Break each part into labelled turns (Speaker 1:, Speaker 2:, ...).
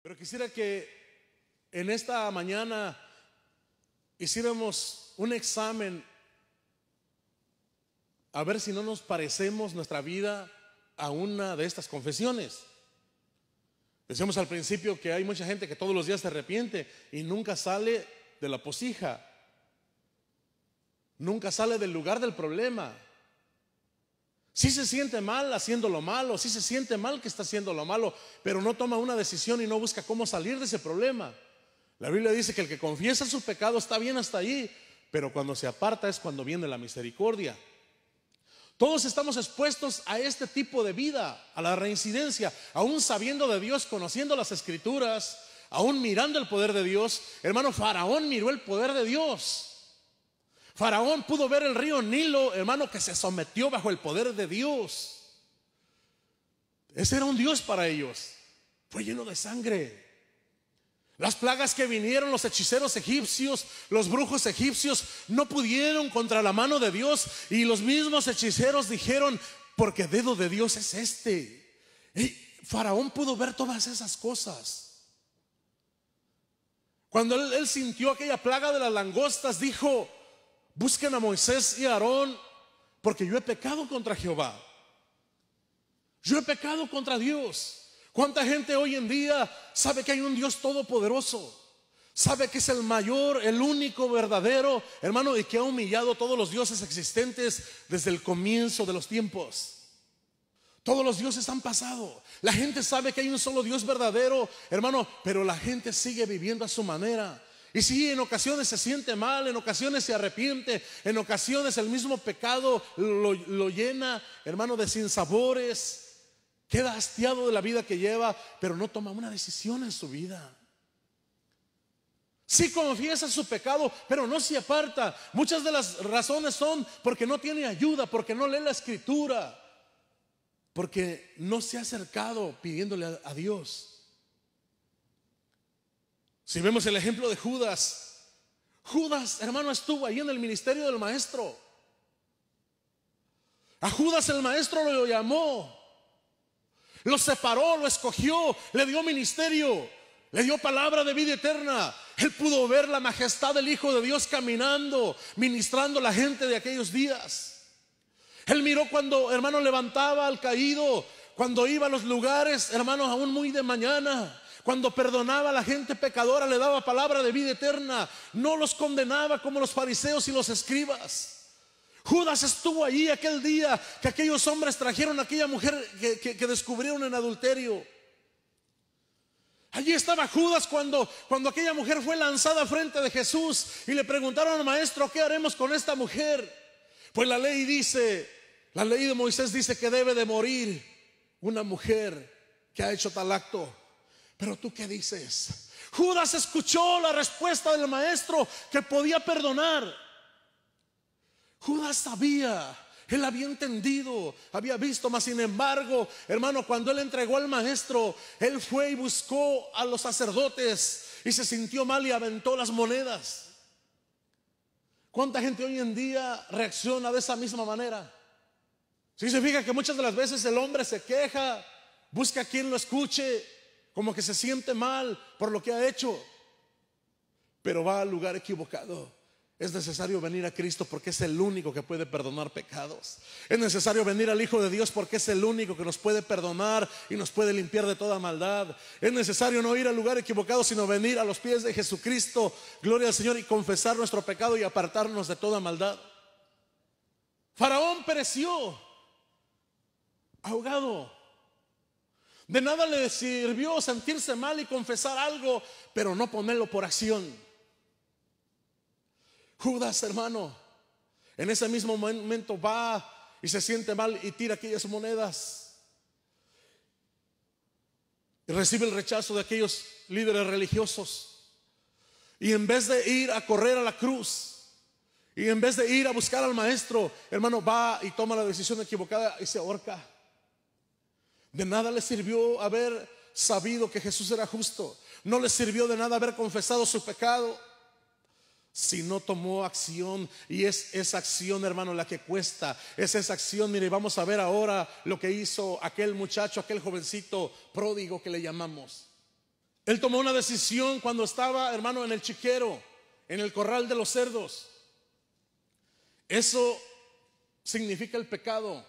Speaker 1: Pero quisiera que en esta mañana hiciéramos un examen a ver si no nos parecemos nuestra vida a una de estas confesiones. Decíamos al principio que hay mucha gente que todos los días se arrepiente y nunca sale de la posija, nunca sale del lugar del problema. Sí se siente mal haciendo lo malo, sí se siente mal que está haciendo lo malo, pero no toma una decisión y no busca cómo salir de ese problema. La Biblia dice que el que confiesa su pecado está bien hasta ahí, pero cuando se aparta es cuando viene la misericordia. Todos estamos expuestos a este tipo de vida, a la reincidencia, aún sabiendo de Dios, conociendo las Escrituras, aún mirando el poder de Dios. Hermano, Faraón miró el poder de Dios. Faraón pudo ver el río Nilo, hermano, que se sometió bajo el poder de Dios. Ese era un Dios para ellos. Fue lleno de sangre. Las plagas que vinieron, los hechiceros egipcios, los brujos egipcios, no pudieron contra la mano de Dios. Y los mismos hechiceros dijeron: porque dedo de Dios es este. Y Faraón pudo ver todas esas cosas. Cuando él sintió aquella plaga de las langostas, dijo: busquen a Moisés y a Aarón, porque yo he pecado contra Jehová. Yo he pecado contra Dios. ¿Cuánta gente hoy en día sabe que hay un Dios todopoderoso? Sabe que es el mayor, el único verdadero, hermano, y que ha humillado a todos los dioses existentes desde el comienzo de los tiempos. Todos los dioses han pasado. La gente sabe que hay un solo Dios verdadero, hermano, pero la gente sigue viviendo a su manera. Y sí, en ocasiones se siente mal, en ocasiones se arrepiente, en ocasiones el mismo pecado lo llena, hermano, de sinsabores. Queda hastiado de la vida que lleva, pero no toma una decisión en su vida. Sí confiesa su pecado, pero no se aparta. Muchas de las razones son porque no tiene ayuda, porque no lee la Escritura, porque no se ha acercado pidiéndole a Dios. Si vemos el ejemplo de Judas, hermano, estuvo ahí en el ministerio del maestro. A Judas el maestro lo llamó, lo separó, lo escogió, le dio ministerio, le dio palabra de vida eterna. Él pudo ver la majestad del Hijo de Dios caminando, ministrando a la gente de aquellos días. Él miró cuando, hermano, levantaba al caído, cuando iba a los lugares, hermanos, aún muy de mañana, cuando perdonaba a la gente pecadora, le daba palabra de vida eterna. No los condenaba como los fariseos y los escribas. Judas estuvo allí aquel día que aquellos hombres trajeron a aquella mujer que descubrieron en adulterio. Allí estaba Judas cuando aquella mujer fue lanzada frente de Jesús y le preguntaron al maestro: ¿qué haremos con esta mujer? Pues la ley de Moisés dice que debe de morir una mujer que ha hecho tal acto. Pero tú, ¿qué dices? Judas escuchó la respuesta del maestro, que podía perdonar. Judas sabía, él había entendido, había visto, mas sin embargo, hermano, cuando él entregó al maestro, él fue y buscó a los sacerdotes y se sintió mal y aventó las monedas. ¿Cuánta gente hoy en día reacciona de esa misma manera? Si se fija que muchas de las veces el hombre se queja, busca a quien lo escuche, como que se siente mal por lo que ha hecho, pero va al lugar equivocado. Es necesario venir a Cristo porque es el único que puede perdonar pecados. Es necesario venir al Hijo de Dios porque es el único que nos puede perdonar y nos puede limpiar de toda maldad. Es necesario no ir al lugar equivocado, sino venir a los pies de Jesucristo, gloria al Señor, y confesar nuestro pecado y apartarnos de toda maldad. Faraón pereció ahogado. De nada le sirvió sentirse mal y confesar algo, pero no ponerlo por acción. Judas, hermano, en ese mismo momento va y se siente mal y tira aquellas monedas y recibe el rechazo de aquellos líderes religiosos. Y en vez de ir a correr a la cruz, y en vez de ir a buscar al maestro, hermano, va y toma la decisión equivocada y se ahorca. De nada le sirvió haber sabido que Jesús era justo. No le sirvió de nada haber confesado su pecado si no tomó acción. Y es esa acción, hermano, la que cuesta. Es esa acción. Mire, vamos a ver ahora lo que hizo aquel muchacho, aquel jovencito pródigo que le llamamos. Él tomó una decisión cuando estaba, hermano, en el chiquero, en el corral de los cerdos. Eso significa el pecado.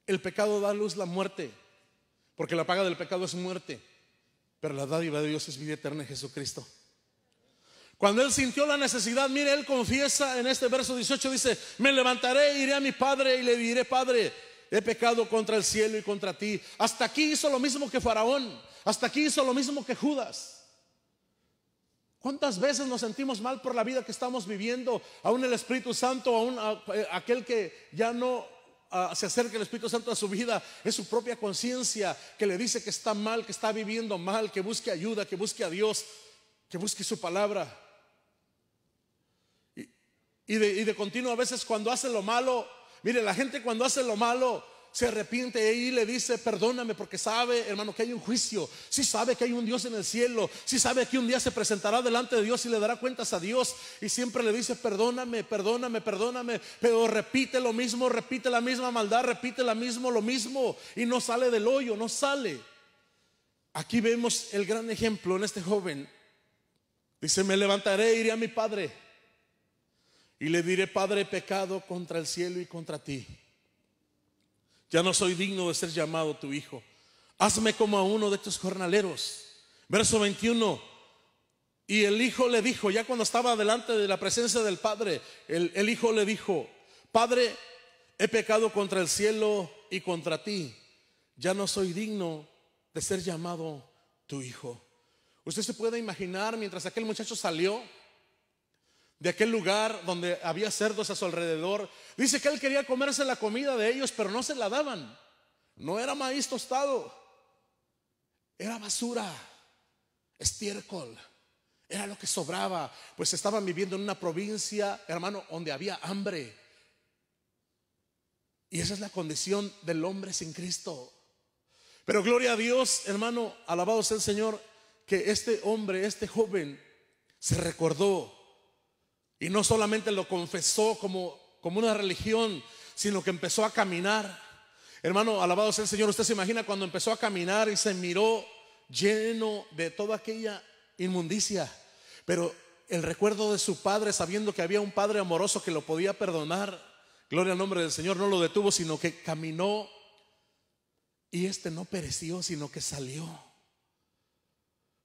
Speaker 1: El pecado da a luz la muerte, porque la paga del pecado es muerte, pero la dádiva de Dios es vida eterna en Jesucristo. Cuando él sintió la necesidad, mire, él confiesa en este verso 18, dice: me levantaré, iré a mi padre y le diré: Padre, he pecado contra el cielo y contra ti. Hasta aquí hizo lo mismo que Faraón, hasta aquí hizo lo mismo que Judas. ¿Cuántas veces nos sentimos mal por la vida que estamos viviendo? Aún el Espíritu Santo, aún aquel que ya no se acerca el Espíritu Santo a su vida, es su propia conciencia que le dice que está mal, que está viviendo mal, que busque ayuda, que busque a Dios, que busque su palabra. Y de continuo, a veces cuando hace lo malo, mire, la gente cuando hace lo malo se arrepiente y le dice: perdóname, porque sabe, hermano, que hay un juicio. Sí sabe que hay un Dios en el cielo. Sí sabe que un día se presentará delante de Dios y le dará cuentas a Dios. Y siempre le dice: perdóname, perdóname, perdóname. Pero repite lo mismo, repite la misma maldad, repite lo mismo. Y no sale del hoyo, no sale. Aquí vemos el gran ejemplo en este joven. Dice: me levantaré, iré a mi padre y le diré: Padre, he pecado contra el cielo y contra ti. Ya no soy digno de ser llamado tu hijo. Hazme como a uno de tus jornaleros. Verso 21. Y el hijo le dijo, ya cuando estaba delante de la presencia del padre, el hijo le dijo: Padre, he pecado contra el cielo y contra ti. Ya no soy digno de ser llamado tu hijo. Usted se puede imaginar, mientras aquel muchacho salió de aquel lugar donde había cerdos a su alrededor, dice que él quería comerse la comida de ellos, pero no se la daban. No era maíz tostado, era basura, estiércol, era lo que sobraba. Pues estaban viviendo en una provincia, hermano, donde había hambre. Y esa es la condición del hombre sin Cristo. Pero gloria a Dios, hermano, alabado sea el Señor, que este hombre, este joven, se recordó. Y no solamente lo confesó como una religión, sino que empezó a caminar. Hermano, alabado sea el Señor. Usted se imagina cuando empezó a caminar y se miró lleno de toda aquella inmundicia, pero el recuerdo de su padre, sabiendo que había un padre amoroso que lo podía perdonar, gloria al nombre del Señor, no lo detuvo, sino que caminó. Y este no pereció, sino que salió.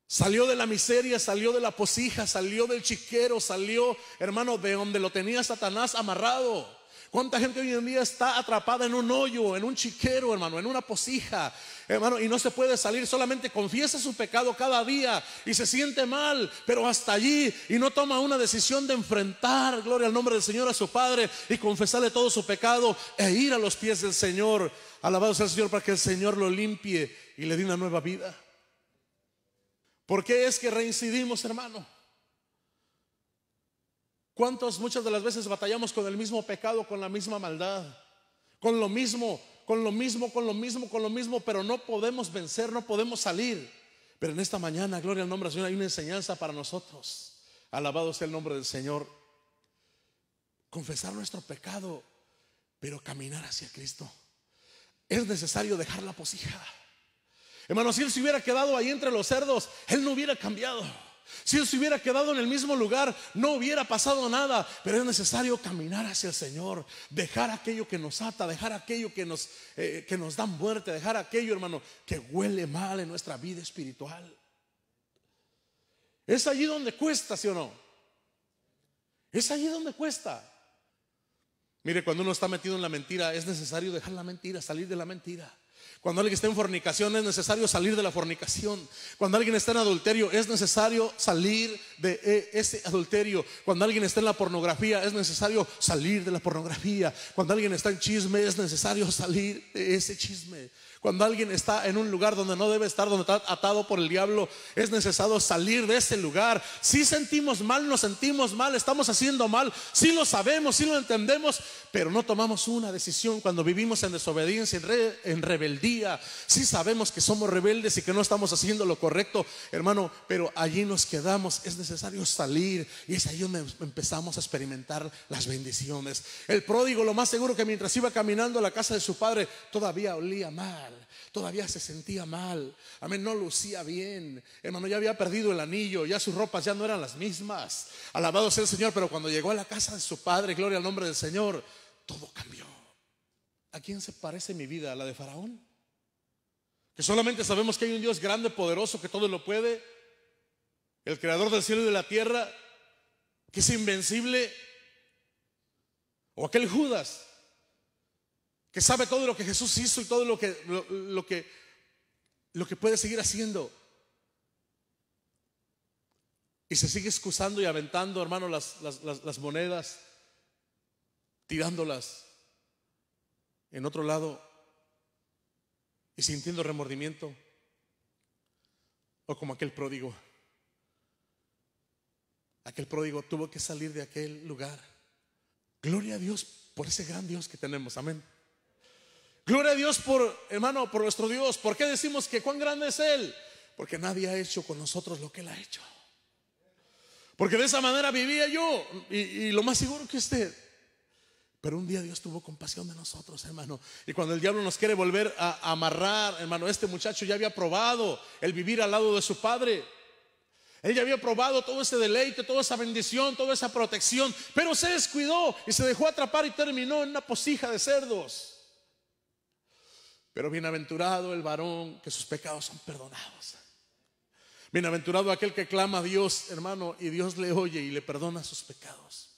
Speaker 1: Salió de la miseria, salió de la posija, salió del chiquero, salió, hermano, de donde lo tenía Satanás amarrado. ¿Cuánta gente hoy en día está atrapada en un hoyo, en un chiquero, hermano, en una posija, hermano, y no se puede salir? Solamente confiesa su pecado cada día y se siente mal, pero hasta allí, y no toma una decisión de enfrentar, gloria al nombre del Señor, a su Padre y confesarle todo su pecado e ir a los pies del Señor. Alabado sea el Señor, para que el Señor lo limpie y le dé una nueva vida. ¿Por qué es que reincidimos, hermano? Muchas de las veces batallamos con el mismo pecado, con la misma maldad, con lo mismo, pero no podemos vencer, no podemos salir. Pero en esta mañana, gloria al nombre del Señor, hay una enseñanza para nosotros. Alabado sea el nombre del Señor. Confesar nuestro pecado, pero caminar hacia Cristo. Es necesario dejar la posija. Hermano, si él se hubiera quedado ahí entre los cerdos, él no hubiera cambiado. Si él se hubiera quedado en el mismo lugar, no hubiera pasado nada. Pero es necesario caminar hacia el Señor, dejar aquello que nos ata, dejar aquello que nos da muerte, dejar aquello, hermano, que huele mal en nuestra vida espiritual. Es allí donde cuesta, ¿sí o no? Es allí donde cuesta. Mire, cuando uno está metido en la mentira, es necesario dejar la mentira, salir de la mentira. Cuando alguien está en fornicación, es necesario salir de la fornicación. Cuando alguien está en adulterio, es necesario salir de ese adulterio. Cuando alguien está en la pornografía, es necesario salir de la pornografía. Cuando alguien está en chisme, es necesario salir de ese chisme. Cuando alguien está en un lugar donde no debe estar, donde está atado por el diablo, es necesario salir de ese lugar. Si sentimos mal, nos sentimos mal, estamos haciendo mal, si lo sabemos, si lo entendemos, pero no tomamos una decisión cuando vivimos en desobediencia, en rebeldía. Si sabemos que somos rebeldes y que no estamos haciendo lo correcto, hermano, pero allí nos quedamos. Es necesario salir, y es ahí donde empezamos a experimentar las bendiciones. El pródigo, lo más seguro que mientras iba caminando a la casa de su padre, todavía olía mal. mal, todavía se sentía mal, amén, no lucía bien, hermano, ya había perdido el anillo, ya sus ropas ya no eran las mismas, alabado sea el Señor. Pero cuando llegó a la casa de su padre, gloria al nombre del Señor, todo cambió. ¿A quién se parece mi vida? ¿A la de Faraón? Que solamente sabemos que hay un Dios grande, poderoso, que todo lo puede, el creador del cielo y de la tierra, que es invencible. O aquel Judas que sabe todo lo que Jesús hizo y todo lo que puede seguir haciendo, y se sigue excusando y aventando, hermano, las monedas, tirándolas en otro lado y sintiendo remordimiento. O como aquel pródigo tuvo que salir de aquel lugar. Gloria a Dios por ese gran Dios que tenemos, amén. Gloria a Dios por, hermano, por nuestro Dios. ¿Por qué decimos que cuán grande es Él? Porque nadie ha hecho con nosotros lo que Él ha hecho. Porque de esa manera vivía yo, y lo más seguro que usted. Pero un día Dios tuvo compasión de nosotros, hermano. Y cuando el diablo nos quiere volver a amarrar, hermano, este muchacho ya había probado el vivir al lado de su padre. Él ya había probado todo ese deleite, toda esa bendición, toda esa protección, pero se descuidó y se dejó atrapar y terminó en una posija de cerdos. Pero bienaventurado el varón que sus pecados son perdonados. Bienaventurado aquel que clama a Dios, hermano, y Dios le oye y le perdona sus pecados.